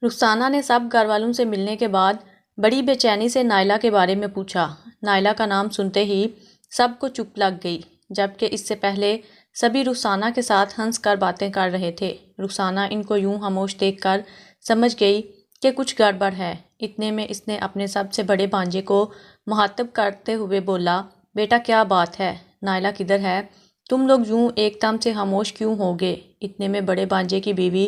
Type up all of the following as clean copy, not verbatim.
رخسانہ نے سب گھر والوں سے ملنے کے بعد بڑی بے چینی سے نائلہ کے بارے میں پوچھا۔ نائلہ کا نام سنتے ہی سب کو چپ لگ گئی، جبکہ اس سے پہلے سبھی رخسانہ کے ساتھ ہنس کر باتیں کر رہے تھے۔ رخسانہ ان کو یوں خاموش دیکھ کر سمجھ گئی کہ کچھ گڑبڑ ہے۔ اتنے میں اس نے اپنے سب سے بڑے بھانجے کو مخاطب کرتے ہوئے بولا، بیٹا کیا بات ہے؟ نائلہ کدھر ہے؟ تم لوگ یوں ایک دم سے خاموش کیوں ہو گئے؟ اتنے میں بڑے بھانجے کی بیوی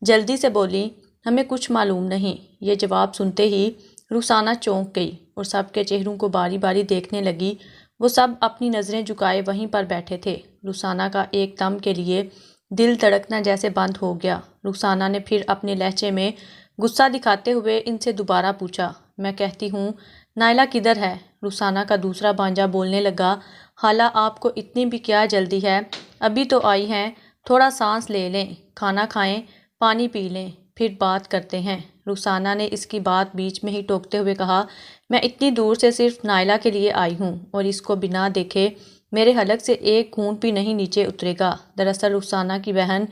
جلدی سے بولی، ہمیں کچھ معلوم نہیں۔ یہ جواب سنتے ہی رخسانہ چونک گئی اور سب کے چہروں کو باری باری دیکھنے لگی۔ وہ سب اپنی نظریں جھکائے وہیں پر بیٹھے تھے۔ رخسانہ کا ایک دم کے لیے دل دھڑکنا جیسے بند ہو گیا۔ رخسانہ نے پھر اپنے لہجے میں غصہ دکھاتے ہوئے ان سے دوبارہ پوچھا، میں کہتی ہوں نائلہ کدھر ہے؟ رخسانہ کا دوسرا بھانجا بولنے لگا، خالہ آپ کو اتنی بھی کیا جلدی ہے؟ ابھی تو آئی ہیں، تھوڑا سانس لے لیں، کھانا کھائیں، پانی پی لیں، پھر بات کرتے ہیں۔ رخسانہ نے اس کی بات بیچ میں ہی ٹوکتے ہوئے کہا، میں اتنی دور سے صرف نائلہ کے لیے آئی ہوں اور اس کو بنا دیکھے میرے حلق سے ایک خون بھی نہیں نیچے اترے گا۔ دراصل رخسانہ کی بہن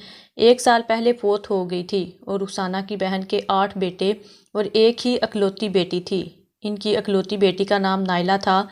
1 سال پہلے فوت ہو گئی تھی اور رخسانہ کی بہن کے 8 بیٹے اور ایک ہی اکلوتی بیٹی تھی۔ ان کی اکلوتی بیٹی کا نام نائلہ تھا۔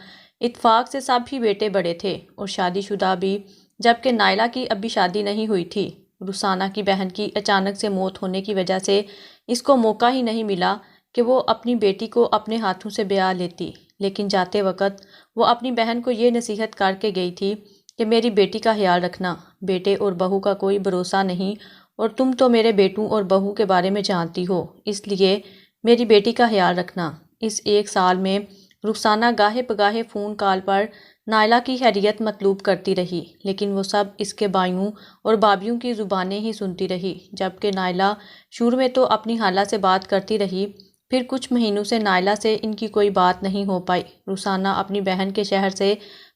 اتفاق سے سب ہی بیٹے بڑے تھے اور شادی شدہ بھی، جبکہ نائلہ کی ابھی شادی نہیں ہوئی تھی۔ رخسانہ کی بہن کی اچانک سے موت ہونے کی وجہ سے اس کو موقع ہی نہیں ملا کہ وہ اپنی بیٹی کو اپنے ہاتھوں سے بیاہ لیتی، لیکن جاتے وقت وہ اپنی بہن کو یہ نصیحت کر کے گئی تھی کہ میری بیٹی کا خیال رکھنا، بیٹے اور بہو کا کوئی بھروسہ نہیں اور تم تو میرے بیٹوں اور بہو کے بارے میں جانتی ہو، اس لیے میری بیٹی کا خیال رکھنا۔ اس 1 سال میں رخسانہ گاہے بگاہے فون کال پر نائلہ کی خیریت مطلوب کرتی رہی، لیکن وہ سب اس کے بھائیوں اور بھابھیوں کی زبانیں ہی سنتی رہی، جبکہ نائلہ شروع میں تو اپنی خالہ سے بات کرتی رہی، پھر کچھ مہینوں سے نائلہ سے ان کی کوئی بات نہیں ہو پائی۔ رخسانہ اپنی بہن کے شہر سے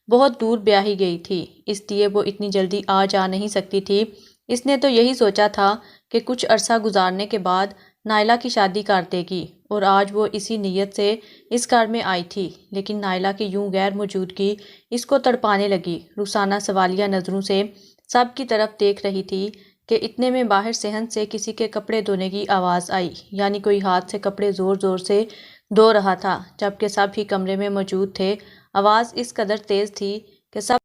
بہت دور بیاہی گئی تھی، اس لیے وہ اتنی جلدی آ جا نہیں سکتی تھی۔ اس نے تو یہی سوچا تھا کہ کچھ عرصہ گزارنے کے بعد نائلہ کی شادی کر دے گی اور آج وہ اسی نیت سے اس گھر میں آئی تھی، لیکن نائلہ کی یوں غیر موجودگی اس کو تڑپانے لگی۔ رخسانہ سوالیہ نظروں سے سب کی طرف دیکھ رہی تھی کہ اتنے میں باہر صحن سے کسی کے کپڑے دھونے کی آواز آئی، یعنی کوئی ہاتھ سے کپڑے زور زور سے دھو رہا تھا، جبکہ سب ہی کمرے میں موجود تھے۔ آواز اس قدر تیز تھی کہ سب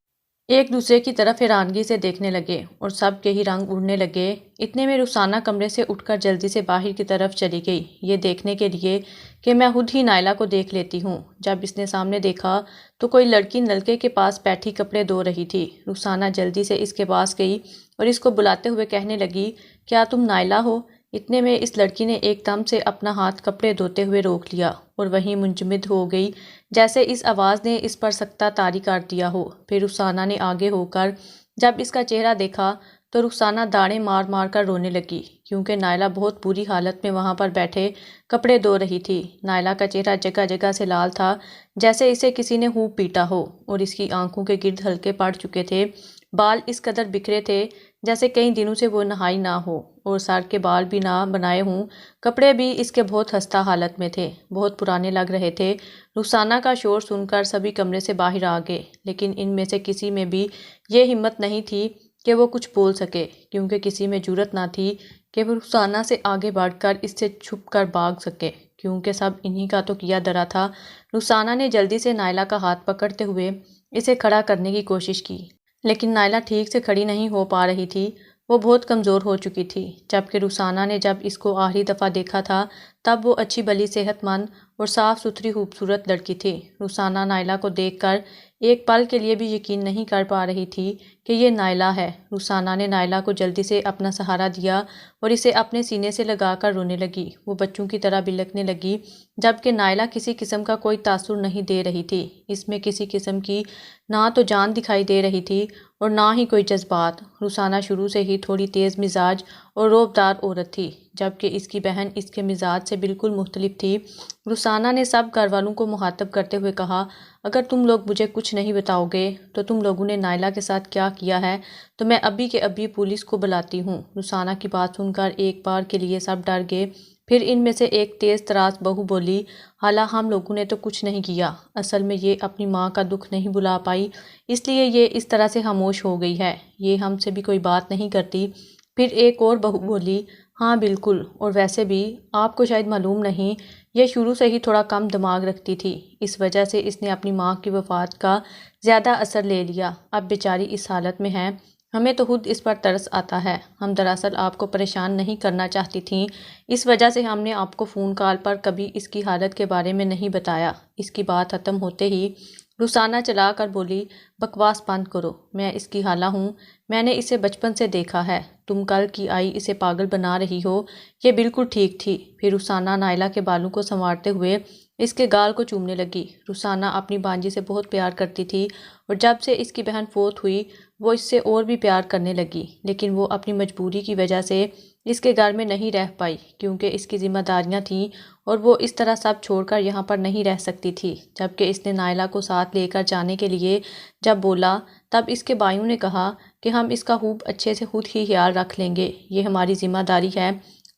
ایک دوسرے کی طرف حیرانگی سے دیکھنے لگے اور سب کے ہی رنگ اڑنے لگے۔ اتنے میں رخسانہ کمرے سے اٹھ کر جلدی سے باہر کی طرف چلی گئی، یہ دیکھنے کے لیے کہ میں خود ہی نائلہ کو دیکھ لیتی ہوں۔ جب اس نے سامنے دیکھا تو کوئی لڑکی نلکے کے پاس بیٹھی کپڑے دھو رہی تھی۔ رخسانہ جلدی سے اس کے پاس گئی اور اس کو بلاتے ہوئے کہنے لگی، کیا تم نائلہ ہو؟ اتنے میں اس لڑکی نے ایک دم سے اپنا ہاتھ کپڑے دھوتے ہوئے روک لیا اور وہیں منجمد ہو گئی، جیسے اس آواز نے اس پر سکتہ طاری کر دیا ہو۔ پھر رخسانہ نے آگے ہو کر جب اس کا چہرہ دیکھا تو رخسانہ داڑیں مار مار کر رونے لگی، کیونکہ نائلہ بہت بری حالت میں وہاں پر بیٹھے کپڑے دھو رہی تھی۔ نائلہ کا چہرہ جگہ جگہ سے لال تھا، جیسے اسے کسی نے خوب پیٹا ہو، اور اس کی آنکھوں کے گرد ہلکے پڑ چکے تھے۔ بال اس قدر بکھرے تھے جیسے کئی دنوں سے وہ نہائی نہ ہو اور سر کے بال بھی نہ بنائے ہوں۔ کپڑے بھی اس کے بہت خستہ حالت میں تھے، بہت پرانے لگ رہے تھے۔ رخسانہ کا شور سن کر سبھی کمرے سے باہر آ گئے، لیکن ان میں سے کسی میں بھی یہ ہمت نہیں تھی کہ وہ کچھ بول سکے، کیونکہ کسی میں جرأت نہ تھی کہ وہ رخسانہ سے آگے بڑھ کر اس سے چھپ کر بھاگ سکے، کیونکہ سب انہی کا تو کیا دھرا تھا۔ رخسانہ نے جلدی سے نائلہ کا ہاتھ پکڑتے ہوئے اسے کھڑا کرنے کی کوشش کی، لیکن نائلہ ٹھیک سے کھڑی نہیں ہو پا رہی تھی، وہ بہت کمزور ہو چکی تھی۔ جبکہ رخسانہ نے جب اس کو آخری دفعہ دیکھا تھا تب وہ اچھی بھلی صحت مند اور صاف ستھری خوبصورت لڑکی تھی۔ رخسانہ نائلہ کو دیکھ کر ایک پل کے لیے بھی یقین نہیں کر پا رہی تھی کہ یہ نائلہ ہے۔ رخسانہ نے نائلہ کو جلدی سے اپنا سہارا دیا اور اسے اپنے سینے سے لگا کر رونے لگی۔ وہ بچوں کی طرح بلکنے لگی، جبکہ نائلہ کسی قسم کا کوئی تاثر نہیں دے رہی تھی۔ اس میں کسی قسم کی نہ تو جان دکھائی دے رہی تھی اور نہ ہی کوئی جذبات۔ رخسانہ شروع سے ہی تھوڑی تیز مزاج اور رعبدار عورت تھی، جبکہ اس کی بہن اس کے مزاج سے بالکل مختلف تھی۔ رخسانہ نے سب گھر والوں کو مخاطب کرتے ہوئے کہا، اگر تم لوگ مجھے کچھ نہیں بتاؤ گے تو تم لوگوں نے نائلہ کے ساتھ کیا کیا ہے تو میں ابھی کے ابھی پولیس کو بلاتی ہوں۔ رخسانہ کی بات سن کر ایک بار کے لیے سب ڈر گئے۔ پھر ان میں سے ایک تیز تراز بہو بولی، خالہ ہم لوگوں نے تو کچھ نہیں کیا، اصل میں یہ اپنی ماں کا دکھ نہیں بھلا پائی، اس لیے یہ اس طرح سے خاموش ہو گئی ہے، یہ ہم سے بھی کوئی بات نہیں کرتی۔ پھر ایک اور بہو بولی، ہاں بالکل، اور ویسے بھی آپ کو شاید معلوم نہیں، یہ شروع سے ہی تھوڑا کم دماغ رکھتی تھی، اس وجہ سے اس نے اپنی ماں کی وفات کا زیادہ اثر لے لیا، اب بیچاری اس حالت میں ہے، ہمیں تو خود اس پر ترس آتا ہے، ہم دراصل آپ کو پریشان نہیں کرنا چاہتی تھیں، اس وجہ سے ہم نے آپ کو فون کال پر کبھی اس کی حالت کے بارے میں نہیں بتایا۔ اس کی بات ختم ہوتے ہی رخسانہ چلا کر بولی، بکواس بند کرو، میں اس کی خالہ ہوں، میں نے اسے بچپن سے دیکھا ہے، تم کل کی آئی اسے پاگل بنا رہی ہو، یہ بالکل ٹھیک تھی۔ پھر رخسانہ نائلہ کے بالوں کو سنوارتے ہوئے اس کے گال کو چومنے لگی۔ رخسانہ اپنی بانجی سے بہت پیار کرتی تھی اور جب سے اس کی بہن فوت ہوئی وہ اس سے اور بھی پیار کرنے لگی، لیکن وہ اپنی مجبوری کی وجہ سے اس کے گھر میں نہیں رہ پائی کیونکہ اس کی ذمہ داریاں تھیں اور وہ اس طرح سب چھوڑ کر یہاں پر نہیں رہ سکتی تھی۔ جبکہ اس نے نائلہ کو ساتھ لے کر جانے کے لیے جب بولا تب اس کے بھائیوں نے کہا کہ ہم اس کا خوب اچھے سے خود ہی خیال رکھ لیں گے، یہ ہماری ذمہ داری ہے،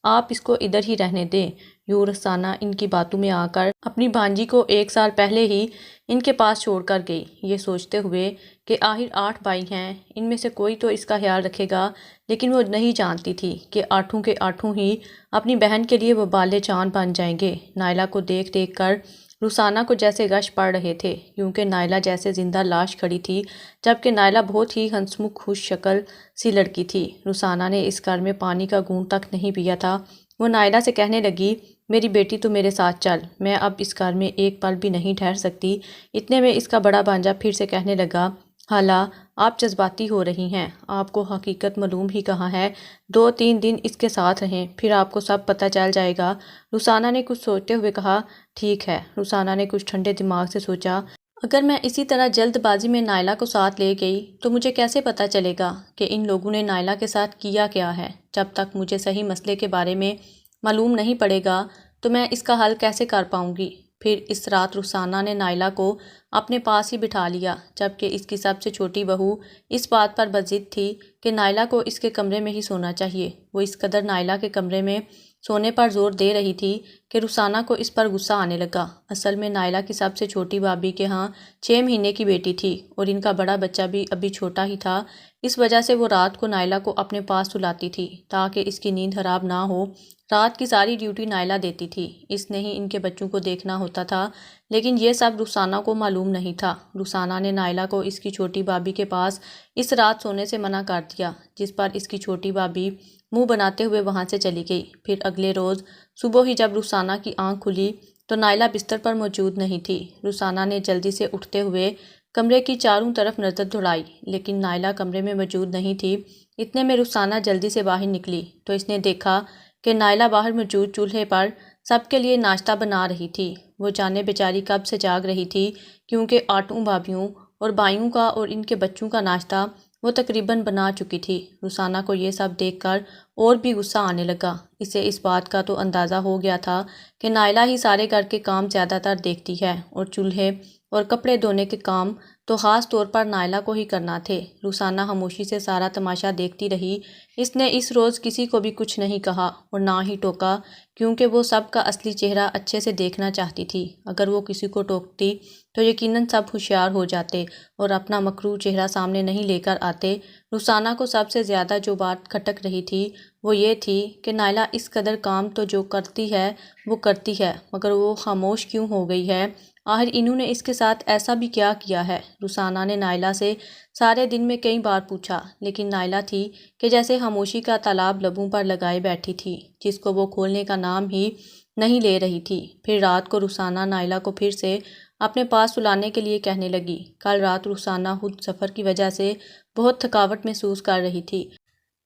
آپ اس کو ادھر ہی رہنے دیں۔ یوں رخسانہ ان کی باتوں میں آ کر اپنی بھانجی کو 1 سال پہلے ہی ان کے پاس چھوڑ کر گئی، یہ سوچتے ہوئے کہ آخر 8 بھائی ہیں، ان میں سے کوئی تو اس کا خیال رکھے گا، لیکن وہ نہیں جانتی تھی کہ 8 کے 8 ہی اپنی بہن کے لیے وہ بالے چاند بن جائیں گے۔ نائلہ کو دیکھ دیکھ کر رخسانہ کو جیسے غش پڑ رہے تھے کیونکہ نائلہ جیسے زندہ لاش کھڑی تھی، جبکہ نائلہ بہت ہی ہنسمکھ خوش شکل سی لڑکی تھی۔ رخسانہ نے اس گھر میں پانی کا گھونٹ تک نہیں پیا تھا، وہ نائلہ سے کہنے لگی، میری بیٹی تو میرے ساتھ چل، میں اب اس گھر میں ایک پل بھی نہیں ٹھہر سکتی۔ اتنے میں اس کا بڑا بھانجا پھر سے کہنے لگا، خالہ آپ جذباتی ہو رہی ہیں، آپ کو حقیقت معلوم ہی کہاں ہے، 2-3 دن اس کے ساتھ رہیں، پھر آپ کو سب پتہ چل جائے گا۔ رخسانہ نے کچھ سوچتے ہوئے کہا، ٹھیک ہے۔ رخسانہ نے کچھ ٹھنڈے دماغ سے سوچا، اگر میں اسی طرح جلد بازی میں نائلہ کو ساتھ لے گئی تو مجھے کیسے پتہ چلے گا کہ ان لوگوں نے نائلہ کے ساتھ کیا کیا ہے؟ جب تک مجھے صحیح مسئلے کے بارے میں معلوم نہیں پڑے گا تو میں اس کا حل کیسے کر پاؤں گی؟ پھر اس رات رخسانہ نے نائلہ کو اپنے پاس ہی بٹھا لیا، جبکہ اس کی سب سے چھوٹی بہو اس بات پر بضد تھی کہ نائلہ کو اس کے کمرے میں ہی سونا چاہیے۔ وہ اس قدر نائلہ کے کمرے میں سونے پر زور دے رہی تھی کہ رخسانہ کو اس پر غصہ آنے لگا۔ اصل میں نائلہ کی سب سے چھوٹی بھابھی کے ہاں 6 مہینے کی بیٹی تھی اور ان کا بڑا بچہ بھی ابھی چھوٹا ہی تھا، اس وجہ سے وہ رات کو نائلہ کو اپنے پاس سلاتی تھی تاکہ اس کی نیند خراب نہ ہو۔ رات کی ساری ڈیوٹی نائلہ دیتی تھی، اس نے ہی ان کے بچوں کو دیکھنا ہوتا تھا، لیکن یہ سب رخسانہ کو معلوم نہیں تھا۔ رخسانہ نے نائلہ کو اس کی چھوٹی بھابھی کے پاس اس رات سونے سے منع کر دیا، جس پر اس کی چھوٹی بھابھی منہ بناتے ہوئے وہاں سے چلی گئی۔ پھر اگلے روز صبح ہی جب رخسانہ کی آنکھ کھلی تو نائلہ بستر پر موجود نہیں تھی۔ رخسانہ نے جلدی سے اٹھتے ہوئے کمرے کی چاروں طرف نظر دوڑائی، لیکن نائلہ کمرے میں موجود نہیں تھی۔ اتنے میں رخسانہ جلدی سے باہر نکلی تو اس نے دیکھا کہ نائلہ باہر موجود چولہے پر سب کے لیے ناشتہ بنا رہی تھی۔ وہ جانے بیچاری کب سے جاگ رہی تھی کیونکہ 8 بھابھیوں اور بھائیوں کا اور ان کے بچوں کا ناشتہ وہ تقریباً بنا چکی تھی۔ رخسانہ کو یہ سب دیکھ کر اور بھی غصہ آنے لگا، اسے اس بات کا تو اندازہ ہو گیا تھا کہ نائلہ ہی سارے گھر کے کام زیادہ تر دیکھتی ہے اور چولہے اور کپڑے دھونے کے کام تو خاص طور پر نائلہ کو ہی کرنا تھے۔ رخسانہ خاموشی سے سارا تماشا دیکھتی رہی، اس نے اس روز کسی کو بھی کچھ نہیں کہا اور نہ ہی ٹوکا کیونکہ وہ سب کا اصلی چہرہ اچھے سے دیکھنا چاہتی تھی۔ اگر وہ کسی کو ٹوکتی تو یقیناً سب ہوشیار ہو جاتے اور اپنا مکروہ چہرہ سامنے نہیں لے کر آتے۔ رخسانہ کو سب سے زیادہ جو بات کھٹک رہی تھی وہ یہ تھی کہ نائلہ اس قدر کام تو جو کرتی ہے وہ کرتی ہے، مگر وہ خاموش کیوں ہو گئی ہے؟ آخر انہوں نے اس کے ساتھ ایسا بھی کیا کیا ہے؟ رخسانہ نے نائلہ سے سارے دن میں کئی بار پوچھا، لیکن نائلہ تھی کہ جیسے خاموشی کا تالاب لبوں پر لگائے بیٹھی تھی، جس کو وہ کھولنے کا نام ہی نہیں لے رہی تھی۔ پھر رات کو رخسانہ نائلہ کو پھر سے اپنے پاس سلانے کے لیے کہنے لگی۔ کل رات رخسانہ خود سفر کی وجہ سے بہت تھکاوٹ محسوس کر رہی تھی،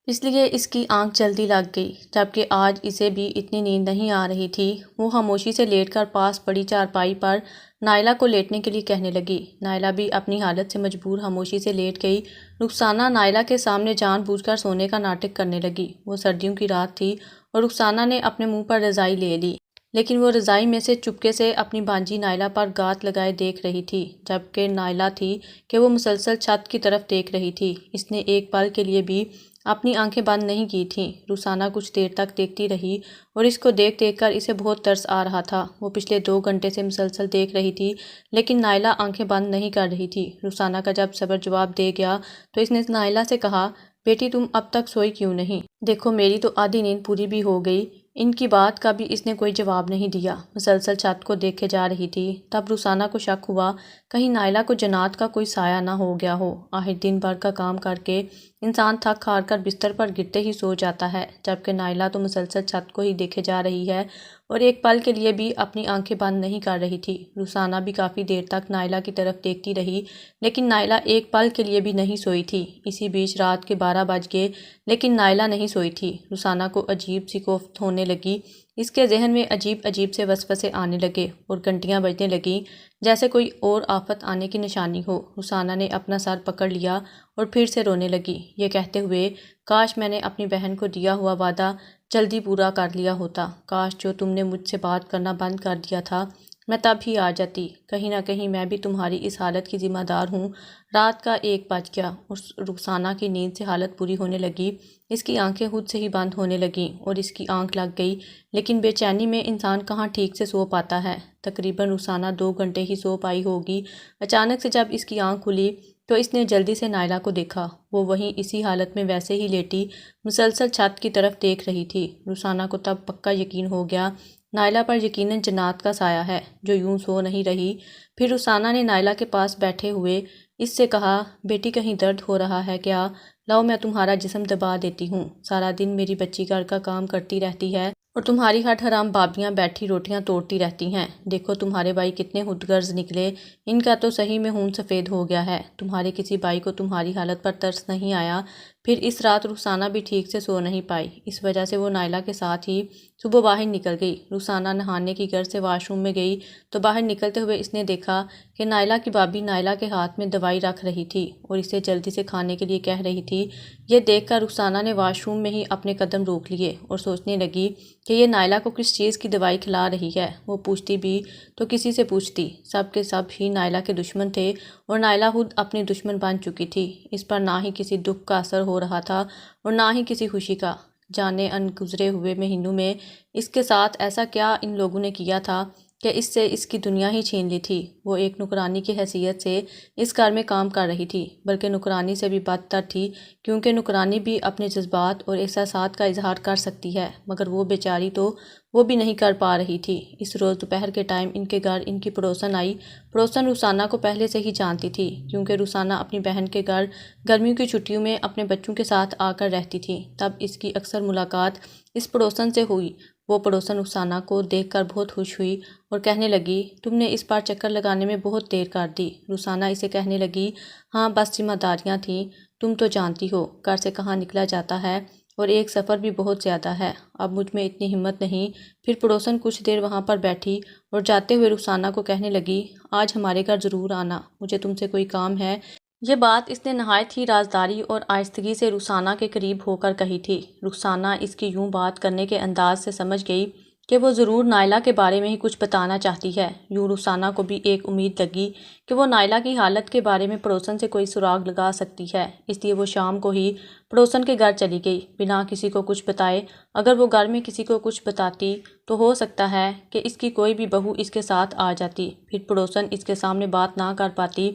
اس لیے اس کی آنکھ جلدی لگ گئی، جبکہ آج اسے بھی اتنی نیند نہیں آ رہی تھی۔ وہ خاموشی سے لیٹ کر پاس پڑی چارپائی پر نائلہ کو لیٹنے کے لیے کہنے لگی۔ نائلہ بھی اپنی حالت سے مجبور خاموشی سے لیٹ گئی۔ رخسانہ نائلہ کے سامنے جان بوجھ کر سونے کا ناٹک کرنے لگی۔ وہ سردیوں کی رات تھی اور رخسانہ نے اپنے منہ پر رضائی لے لی، لیکن وہ رضائی میں سے چپکے سے اپنی بھانجی نائلہ پر گات لگائے دیکھ رہی تھی، جبکہ نائلہ تھی کہ وہ مسلسل چھت کی طرف دیکھ رہی تھی، اس نے ایک پل کے لیے بھی اپنی آنکھیں بند نہیں کی تھیں۔ رخسانہ کچھ دیر تک دیکھتی رہی اور اس کو دیکھ دیکھ کر اسے بہت ترس آ رہا تھا۔ وہ پچھلے 2 گھنٹے سے مسلسل دیکھ رہی تھی، لیکن نائلہ آنکھیں بند نہیں کر رہی تھی۔ رخسانہ کا جب صبر جواب دے گیا تو اس نے نائلہ سے کہا، بیٹی تم اب تک سوئی کیوں نہیں؟ دیکھو میری تو آدھی نیند پوری بھی ہو گئی۔ ان کی بات کا بھی اس نے کوئی جواب نہیں دیا، مسلسل چھت کو دیکھے جا رہی تھی۔ تب رخسانہ کو شک ہوا کہیں نائلہ کو جنات کا کوئی سایہ نہ ہو گیا ہو۔ آخر دن بھر کا کام کر کے انسان تھک ہار کر بستر پر گرتے ہی سو جاتا ہے، جبکہ نائلہ تو مسلسل چھت کو ہی دیکھے جا رہی ہے اور ایک پل کے لیے بھی اپنی آنکھیں بند نہیں کر رہی تھی۔ رخسانہ بھی کافی دیر تک نائلہ کی طرف دیکھتی رہی، لیکن نائلہ ایک پل کے لیے بھی نہیں سوئی تھی۔ اسی بیچ رات کے 12 بج گئے، لیکن نائلہ نہیں سوئی تھی۔ رخسانہ کو عجیب سی کوفت ہونے لگی، اس کے ذہن میں عجیب عجیب سے وسوسے آنے لگے اور گھنٹیاں بجنے لگیں جیسے کوئی اور آفت آنے کی نشانی ہو۔ رخسانہ نے اپنا سر پکڑ لیا اور پھر سے رونے لگی، یہ کہتے ہوئے کاش میں نے اپنی بہن کو دیا ہوا وعدہ جلدی پورا کر لیا ہوتا، کاش جو تم نے مجھ سے بات کرنا بند کر دیا تھا میں تب ہی آ جاتی، کہیں نہ کہیں میں بھی تمہاری اس حالت کی ذمہ دار ہوں۔ رات کا 1 بج گیا اور رخسانہ کی نیند سے حالت پوری ہونے لگی، اس کی آنکھیں خود سے ہی بند ہونے لگیں اور اس کی آنکھ لگ گئی، لیکن بے چینی میں انسان کہاں ٹھیک سے سو پاتا ہے۔ تقریباً رخسانہ 2 گھنٹے ہی سو پائی ہوگی۔ اچانک سے جب اس کی آنکھ کھلی تو اس نے جلدی سے نائلہ کو دیکھا، وہ وہیں اسی حالت میں ویسے ہی لیٹی مسلسل چھت کی طرف دیکھ رہی تھی۔ رخسانہ کو تب پکا یقین ہو گیا نائلہ پر یقیناً جنات کا سایہ ہے جو یوں سو نہیں رہی۔ پھر رخسانہ نے نائلہ کے پاس بیٹھے ہوئے اس سے کہا، بیٹی کہیں درد ہو رہا ہے کیا؟ لاؤ میں تمہارا جسم دبا دیتی ہوں، سارا دن میری بچی گھر کا کام کرتی رہتی ہے اور تمہاری ہٹ حرام بابیاں بیٹھی روٹیاں توڑتی رہتی ہیں۔ دیکھو تمہارے بھائی کتنے خودغرض نکلے، ان کا تو صحیح میں خون سفید ہو گیا ہے، تمہارے کسی بھائی کو تمہاری حالت پر ترس نہیں آیا؟ پھر اس رات رخسانہ بھی ٹھیک سے سو نہیں پائی، اس وجہ سے وہ نائلہ کے ساتھ ہی صبح باہر نکل گئی۔ رخسانہ نہانے کی غرض سے واش روم میں گئی تو باہر نکلتے ہوئے اس نے دیکھا کہ نائلہ کی بھابی نائلہ کے ہاتھ میں دوائی رکھ رہی تھی اور اسے جلدی سے کھانے کے لیے کہہ رہی تھی۔ یہ دیکھ کر رخسانہ نے واش روم میں ہی اپنے قدم روک لیے اور سوچنے لگی کہ یہ نائلہ کو کس چیز کی دوائی کھلا رہی ہے۔ وہ پوچھتی بھی تو کسی سے پوچھتی، سب کے سب ہی نائلہ کے دشمن تھے اور نائلہ خود اپنی دشمن بن چکی تھی۔ اس پر نہ ہی کسی دکھ کا اثر ہو رہا تھا اور نہ ہی کسی خوشی کا۔ جانے ان گزرے ہوئے مہینوں میں اس کے ساتھ ایسا کیا ان لوگوں نے کیا تھا کہ اس سے اس کی دنیا ہی چھین لی تھی۔ وہ ایک نوکرانی کی حیثیت سے اس گھر میں کام کر رہی تھی، بلکہ نوکرانی سے بھی بدتر تھی، کیونکہ نوکرانی بھی اپنے جذبات اور احساسات کا اظہار کر سکتی ہے، مگر وہ بیچاری تو وہ بھی نہیں کر پا رہی تھی۔ اس روز دوپہر کے ٹائم ان کے گھر ان کی پڑوسن آئی۔ پڑوسن رخسانہ کو پہلے سے ہی جانتی تھی، کیونکہ رخسانہ اپنی بہن کے گھر گرمیوں کی چھٹیوں میں اپنے بچوں کے ساتھ آ کر رہتی تھی۔ تب اس کی اکثر ملاقات اس پڑوسن سے ہوئی۔ وہ پڑوسن رخسانہ کو دیکھ کر بہت خوش ہوئی اور کہنے لگی، تم نے اس بار چکر لگانے میں بہت دیر کر دی۔ رخسانہ اسے کہنے لگی، ہاں بس ذمہ داریاں تھیں، تم تو جانتی ہو گھر سے کہاں نکلا جاتا ہے اور ایک سفر بھی بہت زیادہ ہے، اب مجھ میں اتنی ہمت نہیں۔ پھر پڑوسن کچھ دیر وہاں پر بیٹھی اور جاتے ہوئے رخسانہ کو کہنے لگی، آج ہمارے گھر ضرور آنا، مجھے تم سے کوئی کام ہے۔ یہ بات اس نے نہایت ہی رازداری اور آہستگی سے رخسانہ کے قریب ہو کر کہی تھی۔ رخسانہ اس کی یوں بات کرنے کے انداز سے سمجھ گئی کہ وہ ضرور نائلہ کے بارے میں ہی کچھ بتانا چاہتی ہے۔ یوں رخسانہ کو بھی ایک امید لگی کہ وہ نائلہ کی حالت کے بارے میں پڑوسن سے کوئی سراغ لگا سکتی ہے، اس لیے وہ شام کو ہی پڑوسن کے گھر چلی گئی بنا کسی کو کچھ بتائے۔ اگر وہ گھر میں کسی کو کچھ بتاتی تو ہو سکتا ہے کہ اس کی کوئی بھی بہو اس کے ساتھ آ جاتی، پھر پڑوسن اس کے سامنے بات نہ کر پاتی۔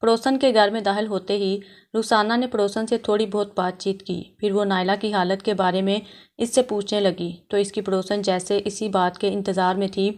پڑوسن کے گھر میں داخل ہوتے ہی رخسانہ نے پڑوسن سے تھوڑی بہت بات چیت کی، پھر وہ نائلہ کی حالت کے بارے میں اس سے پوچھنے لگی تو اس کی پڑوسن جیسے اسی بات کے انتظار میں تھی۔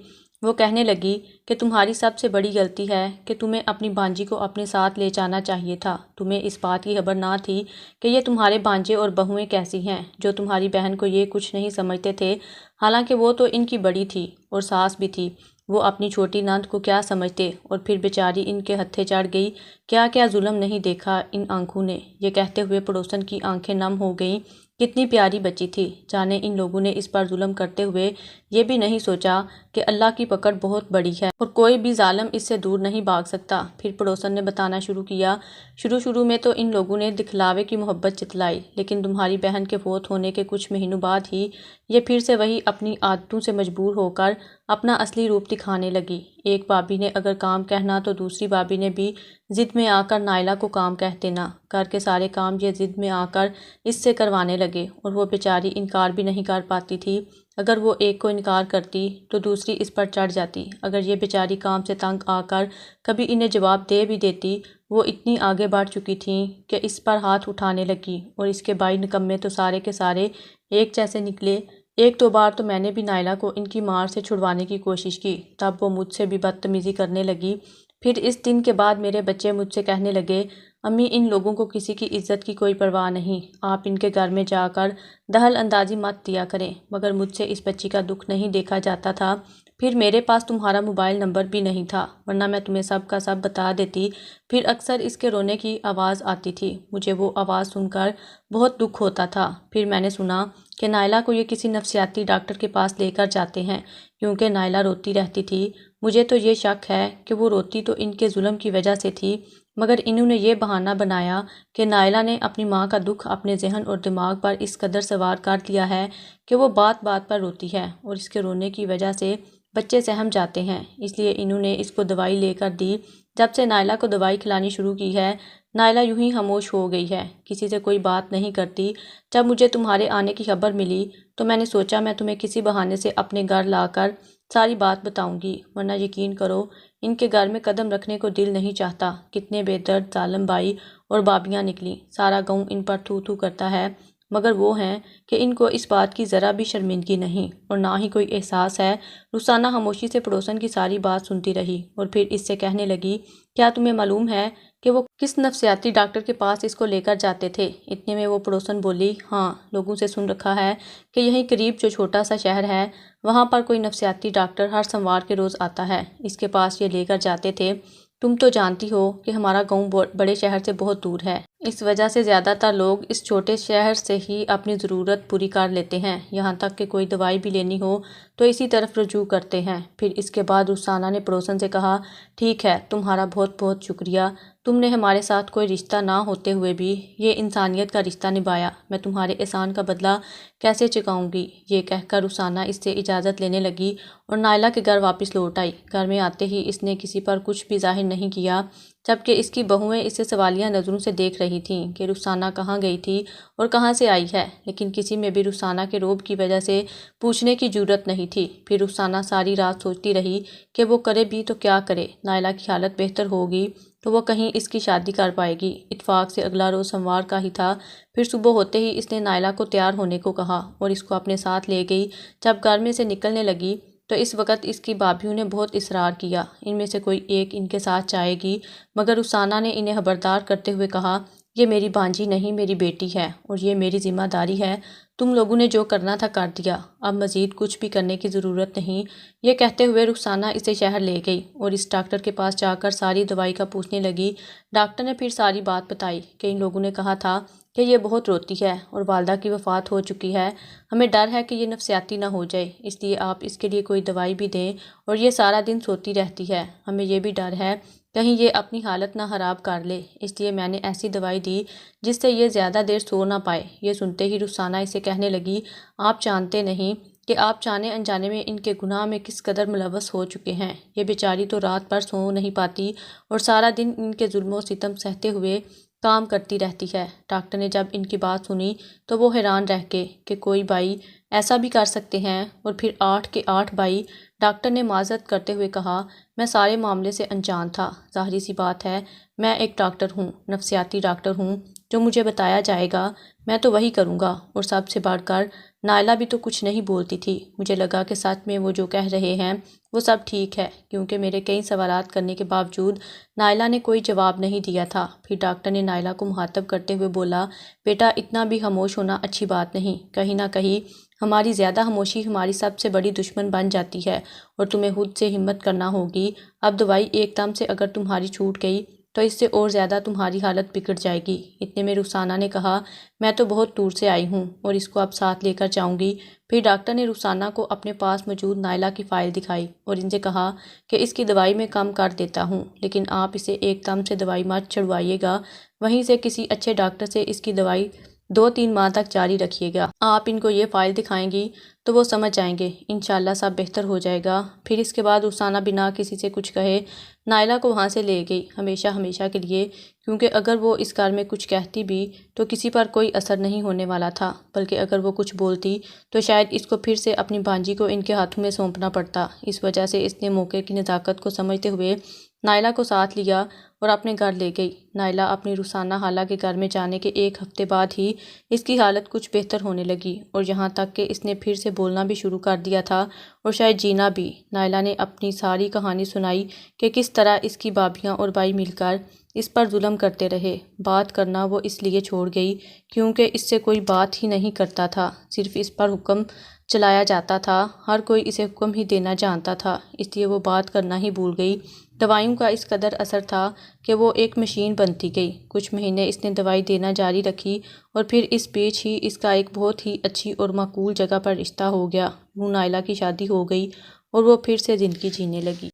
وہ کہنے لگی کہ تمہاری سب سے بڑی غلطی ہے کہ تمہیں اپنی بانجی کو اپنے ساتھ لے جانا چاہیے تھا، تمہیں اس بات کی خبر نہ تھی کہ یہ تمہارے بانجے اور بہویں کیسی ہیں، جو تمہاری بہن کو یہ کچھ نہیں سمجھتے تھے، حالانکہ وہ تو ان کی بڑی تھی اور ساس بھی تھی، وہ اپنی چھوٹی نند کو کیا سمجھتے، اور پھر بیچاری ان کے ہتھے چڑھ گئی، کیا کیا ظلم نہیں دیکھا ان آنکھوں نے۔ یہ کہتے ہوئے پڑوسن کی آنکھیں نم ہو گئیں، کتنی پیاری بچی تھی، جانے ان لوگوں نے اس پر ظلم کرتے ہوئے یہ بھی نہیں سوچا کہ اللہ کی پکڑ بہت بڑی ہے اور کوئی بھی ظالم اس سے دور نہیں بھاگ سکتا۔ پھر پڑوسن نے بتانا شروع کیا، شروع میں تو ان لوگوں نے دکھلاوے کی محبت جتلائی، لیکن تمہاری بہن کے فوت ہونے کے کچھ مہینوں بعد ہی یہ پھر سے وہی اپنی عادتوں سے مجبور ہو کر اپنا اصلی روپ دکھانے لگی۔ ایک بھابی نے اگر کام کہنا تو دوسری بھابی نے بھی ضد میں آ کر نائلہ کو کام کہہ دینا۔ گھر کے سارے کام یہ ضد میں آ کر اس سے کروانے لگے اور وہ بیچاری انکار بھی نہیں کر پاتی تھی۔ اگر وہ ایک کو انکار کرتی تو دوسری اس پر چڑھ جاتی۔ اگر یہ بیچاری کام سے تنگ آ کر کبھی انہیں جواب دے بھی دیتی، وہ اتنی آگے بڑھ چکی تھیں کہ اس پر ہاتھ اٹھانے لگی، اور اس کے بھائی نکمے تو سارے کے سارے ایک جیسے نکلے۔ ایک دو بار تو میں نے بھی نائلہ کو ان کی مار سے چھڑوانے کی کوشش کی، تب وہ مجھ سے بھی بدتمیزی کرنے لگی۔ پھر اس دن کے بعد میرے بچے مجھ سے کہنے لگے، امی ان لوگوں کو کسی کی عزت کی کوئی پرواہ نہیں، آپ ان کے گھر میں جا کر دخل اندازی مت دیا کریں۔ مگر مجھ سے اس بچی کا دکھ نہیں دیکھا جاتا تھا۔ پھر میرے پاس تمہارا موبائل نمبر بھی نہیں تھا، ورنہ میں تمہیں سب کا سب بتا دیتی۔ پھر اکثر اس کے رونے کی آواز آتی تھی، مجھے وہ آواز سن کر بہت دکھ ہوتا تھا۔ پھر میں نے سنا کہ نائلہ کو یہ کسی نفسیاتی ڈاکٹر کے پاس لے کر جاتے ہیں، کیونکہ نائلہ روتی رہتی تھی۔ مجھے تو یہ شک ہے کہ وہ روتی تو ان کے ظلم کی وجہ سے تھی، مگر انہوں نے یہ بہانہ بنایا کہ نائلہ نے اپنی ماں کا دکھ اپنے ذہن اور دماغ پر اس قدر سوار کر لیا ہے کہ وہ بات بات پر روتی ہے، اور اس کے رونے کی وجہ سے بچے سہم جاتے ہیں۔ اس لیے انہوں نے اس کو دوائی لے کر دی۔ جب سے نائلہ کو دوائی کھلانی شروع کی ہے، نائلہ یوں ہی خاموش ہو گئی ہے، کسی سے کوئی بات نہیں کرتی۔ جب مجھے تمہارے آنے کی خبر ملی تو میں نے سوچا میں تمہیں کسی بہانے سے اپنے گھر لا کر ساری بات بتاؤں گی، ورنہ یقین کرو ان کے گھر میں قدم رکھنے کو دل نہیں چاہتا۔ کتنے بے درد ظالم بھائی اور بابیاں نکلیں، سارا گاؤں ان پر تھو تھو کرتا ہے، مگر وہ ہیں کہ ان کو اس بات کی ذرا بھی شرمندگی نہیں اور نہ ہی کوئی احساس ہے۔ رخسانہ خاموشی سے پڑوسن کی ساری بات سنتی رہی اور پھر اس سے کہنے لگی، کیا تمہیں معلوم ہے کہ وہ کس نفسیاتی ڈاکٹر کے پاس اس کو لے کر جاتے تھے؟ اتنے میں وہ پڑوسن بولی، ہاں لوگوں سے سن رکھا ہے کہ یہیں قریب جو چھوٹا سا شہر ہے وہاں پر کوئی نفسیاتی ڈاکٹر ہر سوموار کے روز آتا ہے، اس کے پاس یہ لے کر جاتے تھے۔ تم تو جانتی ہو کہ ہمارا گاؤں بڑے شہر سے بہت دور ہے، اس وجہ سے زیادہ تر لوگ اس چھوٹے شہر سے ہی اپنی ضرورت پوری کر لیتے ہیں، یہاں تک کہ کوئی دوائی بھی لینی ہو تو اسی طرف رجوع کرتے ہیں۔ پھر اس کے بعد رخسانہ نے پڑوسن سے کہا، ٹھیک ہے تمہارا بہت بہت شکریہ، تم نے ہمارے ساتھ کوئی رشتہ نہ ہوتے ہوئے بھی یہ انسانیت کا رشتہ نبھایا، میں تمہارے احسان کا بدلہ کیسے چکاؤں گی؟ یہ کہہ کر رخسانہ اس سے اجازت لینے لگی اور نائلہ کے گھر واپس لوٹ آئی۔ گھر میں آتے ہی اس نے کسی پر کچھ بھی ظاہر نہیں کیا، جبکہ اس کی بہوئیں اسے سوالیہ نظروں سے دیکھ رہی تھیں کہ رخسانہ کہاں گئی تھی اور کہاں سے آئی ہے، لیکن کسی میں بھی رخسانہ کے روب کی وجہ سے پوچھنے کی جرأت نہیں تھی۔ پھر رخسانہ ساری رات سوچتی رہی کہ وہ کرے بھی تو کیا کرے۔ نائلہ کی حالت بہتر ہوگی تو وہ کہیں اس کی شادی کر پائے گی۔ اتفاق سے اگلا روز سوموار کا ہی تھا۔ پھر صبح ہوتے ہی اس نے نائلہ کو تیار ہونے کو کہا اور اس کو اپنے ساتھ لے گئی۔ جب گھر میں سے نکلنے لگی تو اس وقت اس کی بھابھیوں نے بہت اصرار کیا، ان میں سے کوئی ایک ان کے ساتھ جائے گی، مگر رخسانہ نے انہیں خبردار کرتے ہوئے کہا، یہ میری بھانجی نہیں میری بیٹی ہے اور یہ میری ذمہ داری ہے، تم لوگوں نے جو کرنا تھا کر دیا، اب مزید کچھ بھی کرنے کی ضرورت نہیں۔ یہ کہتے ہوئے رخسانہ اسے شہر لے گئی اور اس ڈاکٹر کے پاس جا کر ساری دوائی کا پوچھنے لگی۔ ڈاکٹر نے پھر ساری بات بتائی کہ ان لوگوں نے کہا تھا کہ یہ بہت روتی ہے اور والدہ کی وفات ہو چکی ہے، ہمیں ڈر ہے کہ یہ نفسیاتی نہ ہو جائے، اس لیے آپ اس کے لیے کوئی دوائی بھی دیں، اور یہ سارا دن سوتی رہتی ہے، ہمیں یہ بھی ڈر ہے کہیں یہ اپنی حالت نہ خراب کر لے، اس لیے میں نے ایسی دوائی دی جس سے یہ زیادہ دیر سو نہ پائے۔ یہ سنتے ہی رخسانہ اسے کہنے لگی، آپ جانتے نہیں کہ آپ جانے انجانے میں ان کے گناہ میں کس قدر ملوث ہو چکے ہیں، یہ بیچاری تو رات بھر سو نہیں پاتی اور سارا دن ان کے ظلم و ستم سہتے ہوئے کام کرتی رہتی ہے۔ ڈاکٹر نے جب ان کی بات سنی تو وہ حیران رہ گئے کہ کوئی بھائی ایسا بھی کر سکتے ہیں، اور پھر 8 کے 8 بھائی۔ ڈاکٹر نے معذرت کرتے ہوئے کہا، میں سارے معاملے سے انجان تھا، ظاہری سی بات ہے میں ایک ڈاکٹر ہوں، نفسیاتی ڈاکٹر ہوں، جو مجھے بتایا جائے گا میں تو وہی کروں گا۔ اور سب سے بڑھ کر نائلہ بھی تو کچھ نہیں بولتی تھی، مجھے لگا کہ سچ میں وہ جو کہہ رہے ہیں وہ سب ٹھیک ہے، کیونکہ میرے کئی سوالات کرنے کے باوجود نائلہ نے کوئی جواب نہیں دیا تھا۔ پھر ڈاکٹر نے نائلہ کو مخاطب کرتے ہوئے بولا، بیٹا اتنا بھی خاموش ہونا اچھی بات نہیں، کہیں نہ کہیں ہماری زیادہ خاموشی ہماری سب سے بڑی دشمن بن جاتی ہے، اور تمہیں خود سے ہمت کرنا ہوگی۔ اب دوائی ایک دم سے اگر تمہاری چھوٹ گئی تو اس سے اور زیادہ تمہاری حالت بگڑ جائے گی۔ اتنے میں رخسانہ نے کہا، میں تو بہت دور سے آئی ہوں اور اس کو اب ساتھ لے کر جاؤں گی۔ پھر ڈاکٹر نے رخسانہ کو اپنے پاس موجود نائلہ کی فائل دکھائی اور ان سے کہا کہ اس کی دوائی میں کم کر دیتا ہوں، لیکن آپ اسے ایک دم سے دوائی مت چھڑوائیے گا، وہیں سے کسی اچھے ڈاکٹر سے اس کی دوائی 2-3 ماہ تک جاری رکھیے گا۔ آپ ان کو یہ فائل دکھائیں گی تو وہ سمجھ جائیں گے، انشاءاللہ سب بہتر ہو جائے گا۔ پھر اس کے بعد رخسانہ بنا کسی سے کچھ کہے نائلہ کو وہاں سے لے گئی، ہمیشہ ہمیشہ کے لیے، کیونکہ اگر وہ اس گھر میں کچھ کہتی بھی تو کسی پر کوئی اثر نہیں ہونے والا تھا، بلکہ اگر وہ کچھ بولتی تو شاید اس کو پھر سے اپنی بانجی کو ان کے ہاتھوں میں سونپنا پڑتا۔ اس وجہ سے اس نے موقع کی نزاکت کو سمجھتے ہوئے نائلہ کو ساتھ لیا اور اپنے گھر لے گئی۔ نائلہ اپنی رخسانہ خالہ کے گھر میں جانے کے 1 ہفتے بعد ہی اس کی حالت کچھ بہتر ہونے لگی، اور یہاں تک کہ اس نے پھر سے بولنا بھی شروع کر دیا تھا اور شاید جینا بھی۔ نائلہ نے اپنی ساری کہانی سنائی کہ کس طرح اس کی بھابیاں اور بھائی مل کر اس پر ظلم کرتے رہے۔ بات کرنا وہ اس لیے چھوڑ گئی کیونکہ اس سے کوئی بات ہی نہیں کرتا تھا، صرف اس پر حکم چلایا جاتا تھا، ہر کوئی اسے حکم ہی دینا جانتا تھا، اس لیے وہ بات کرنا ہی بھول گئی۔ دوائیوں کا اس قدر اثر تھا کہ وہ ایک مشین بنتی گئی۔ کچھ مہینے اس نے دوائی دینا جاری رکھی اور پھر اس بیچ ہی اس کا ایک بہت ہی اچھی اور معقول جگہ پر رشتہ ہو گیا۔ یوں نائلہ کی شادی ہو گئی اور وہ پھر سے زندگی جینے لگی۔